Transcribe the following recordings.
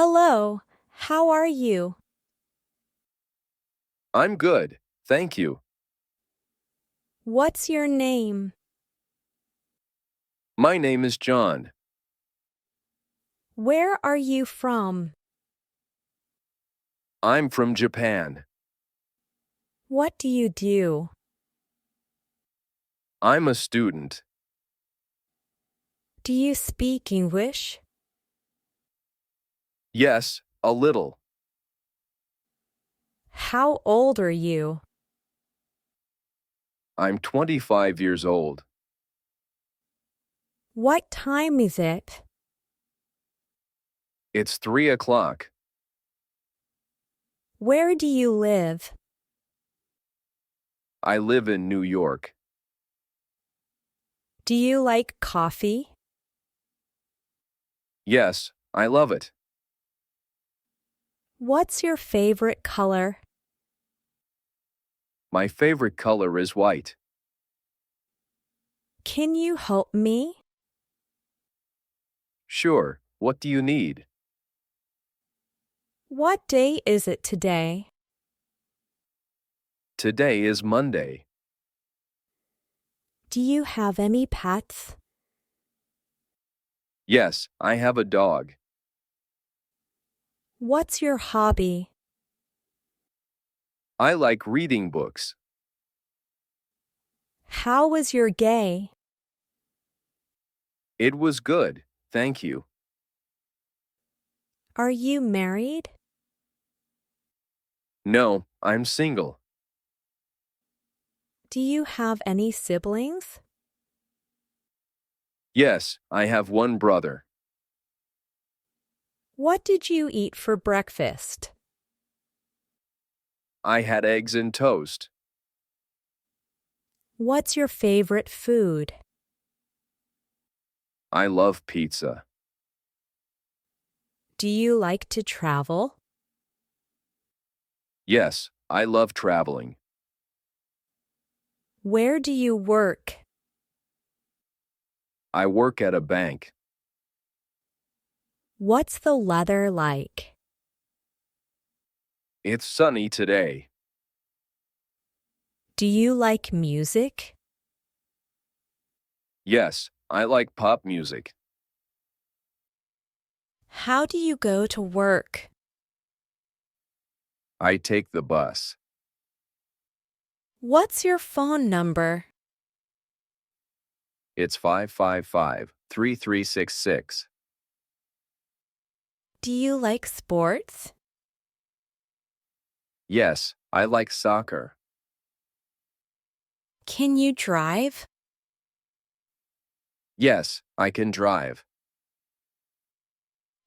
Hello, how are you? I'm good, thank you. What's your name? My name is John. Where are you from? I'm from Japan. What do you do? I'm a student. Do you speak English? Yes, a little. How old are you? I'm 25 years old. What time is it? It's 3 o'clock. Where do you live? I live in New York. Do you like coffee? Yes, I love it. What's your favorite color? My favorite color is white. Can you help me? Sure, what do you need? What day is it today? Today is Monday. Do you have any pets? Yes, I have a dog. What's your hobby? I like reading books. How was your day? It was good, thank you. Are you married? No, I'm single. Do you have any siblings? Yes, I have one brother. What did you eat for breakfast? I had eggs and toast. What's your favorite food? I love pizza. Do you like to travel? Yes, I love traveling. Where do you work? I work at a bank. What's the weather like? It's sunny today. Do you like music? Yes, I like pop music. How do you go to work? I take the bus. What's your phone number? It's 555-3366. Do you like sports? Yes, I like soccer. Can you drive? Yes, I can drive.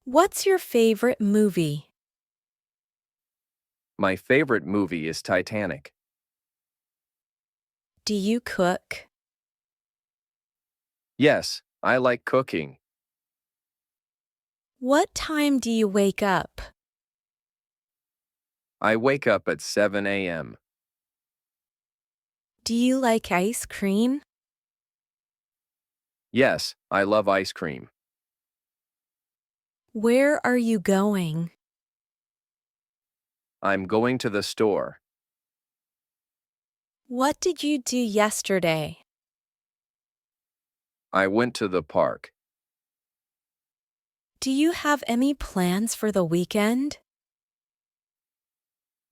What's your favorite movie? My favorite movie is Titanic. Do you cook? Yes, I like cooking. What time do you wake up? I wake up at 7 a.m. Do you like ice cream? Yes, I love ice cream. Where are you going? I'm going to the store. What did you do yesterday? I went to the park. Do you have any plans for the weekend?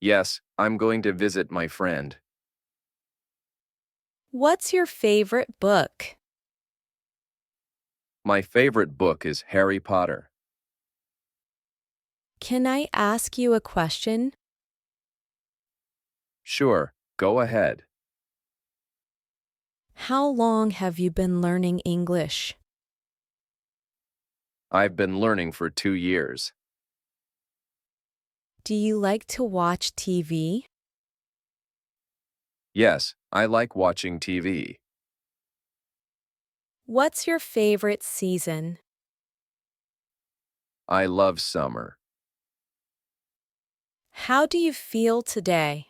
Yes, I'm going to visit my friend. What's your favorite book? My favorite book is Harry Potter. Can I ask you a question? Sure, go ahead. How long have you been learning English? I've been learning for 2 years. Do you like to watch TV? Yes, I like watching TV. What's your favorite season? I love summer. How do you feel today?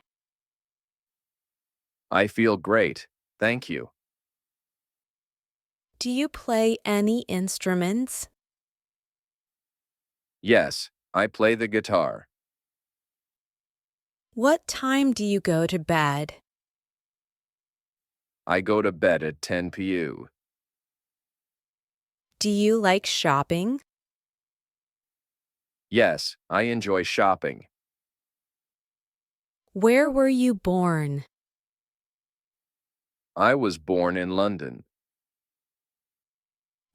I feel great, thank you. Do you play any instruments? Yes, I play the guitar. What time do you go to bed? I go to bed at 10 p.m. Do you like shopping? Yes, I enjoy shopping. Where were you born? I was born in London.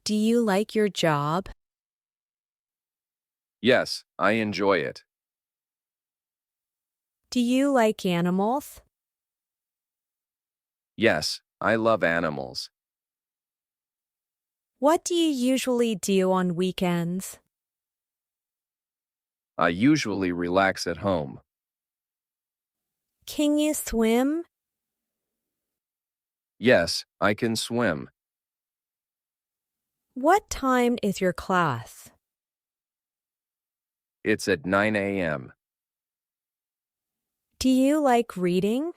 Do you like your job? Yes, I enjoy it. Do you like animals? Yes, I love animals. What do you usually do on weekends? I usually relax at home. Can you swim? Yes, I can swim. What time is your class? It's at 9 a.m. Do you like reading?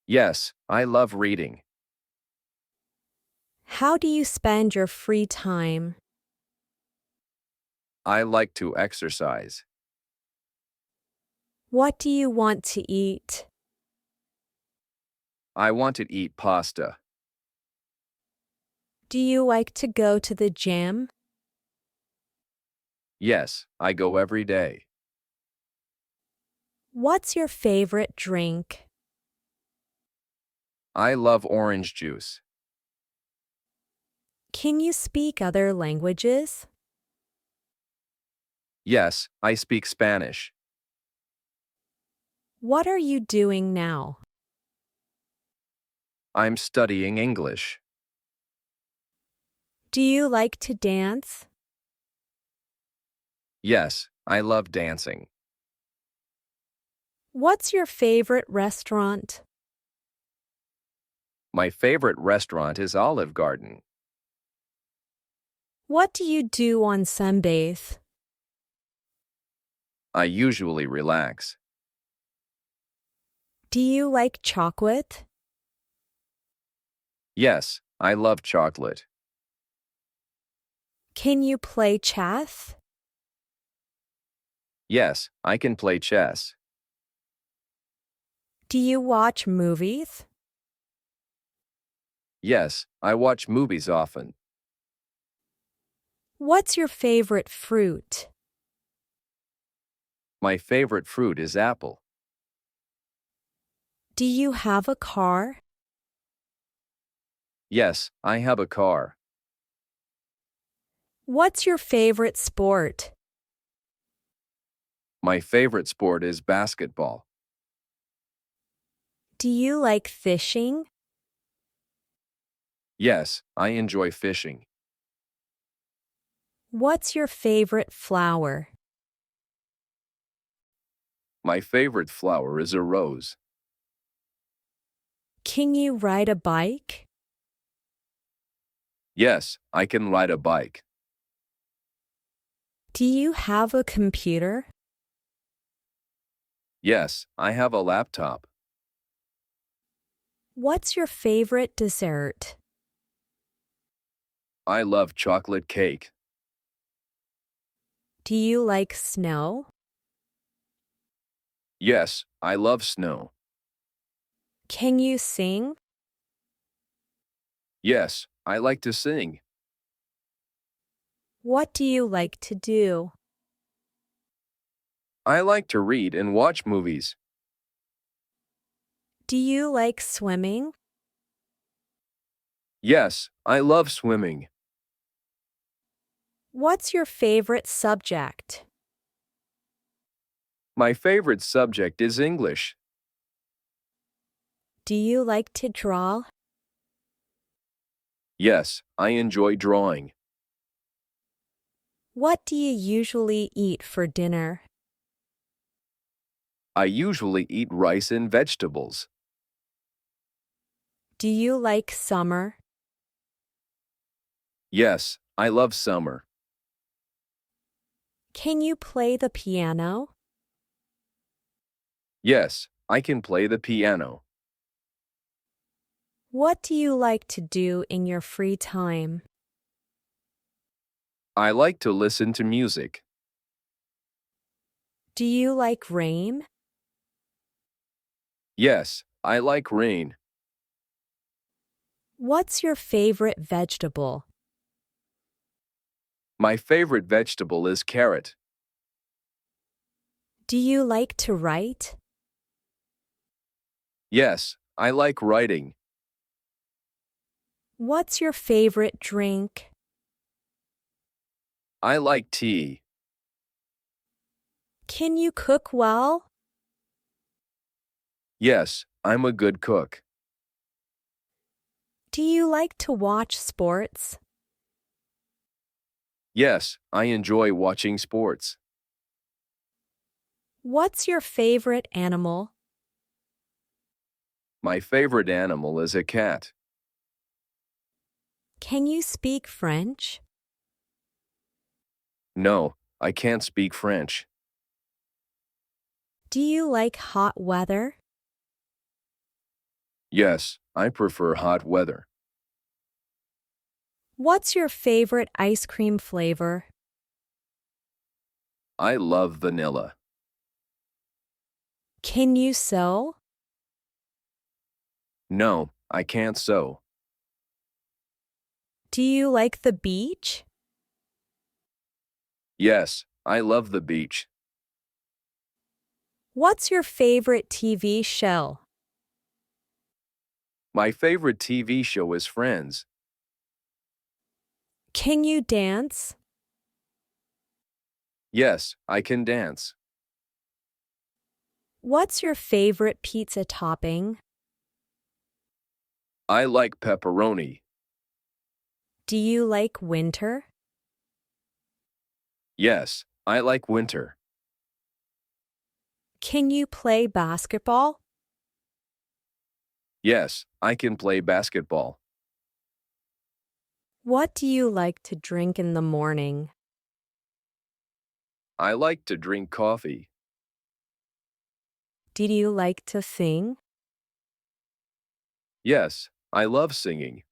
Yes, I love reading. How do you spend your free time? I like to exercise. What do you want to eat? I want to eat pasta. Do you like to go to the gym? Yes, I go every day. What's your favorite drink? I love orange juice. Can you speak other languages? Yes, I speak Spanish. What are you doing now? I'm studying English. Do you like to dance? Yes, I love dancing. What's your favorite restaurant? My favorite restaurant is Olive Garden. What do you do on Sundays? I usually relax. Do you like chocolate? Yes, I love chocolate. Can you play chess? Yes, I can play chess. Do you watch movies? Yes, I watch movies often. What's your favorite fruit? My favorite fruit is apple. Do you have a car? Yes, I have a car. What's your favorite sport? My favorite sport is basketball. Do you like fishing? Yes, I enjoy fishing. What's your favorite flower? My favorite flower is a rose. Can you ride a bike? Yes, I can ride a bike. Do you have a computer? Yes, I have a laptop. What's your favorite dessert? I love chocolate cake. Do you like snow? Yes, I love snow. Can you sing? Yes, I like to sing. What do you like to do? I like to read and watch movies. Do you like swimming? Yes, I love swimming. What's your favorite subject? My favorite subject is English. Do you like to draw? Yes, I enjoy drawing. What do you usually eat for dinner? I usually eat rice and vegetables. Do you like summer? Yes, I love summer. Can you play the piano? Yes, I can play the piano. What do you like to do in your free time? I like to listen to music. Do you like rain? Yes, I like rain. What's your favorite vegetable? My favorite vegetable is carrot. Do you like to write? Yes, I like writing. What's your favorite drink? I like tea. Can you cook well? Yes, I'm a good cook. Do you like to watch sports? Yes, I enjoy watching sports. What's your favorite animal? My favorite animal is a cat. Can you speak French? No, I can't speak French. Do you like hot weather? Yes, I prefer hot weather. What's your favorite ice cream flavor? I love vanilla. Can you sew? No, I can't sew. Do you like the beach? Yes, I love the beach. What's your favorite TV show? My favorite TV show is Friends. Can you dance? Yes, I can dance. What's your favorite pizza topping? I like pepperoni. Do you like winter? Yes, I like winter. Can you play basketball? Yes, I can play basketball. What do you like to drink in the morning? I like to drink coffee. Do you like to sing? Yes, I love singing.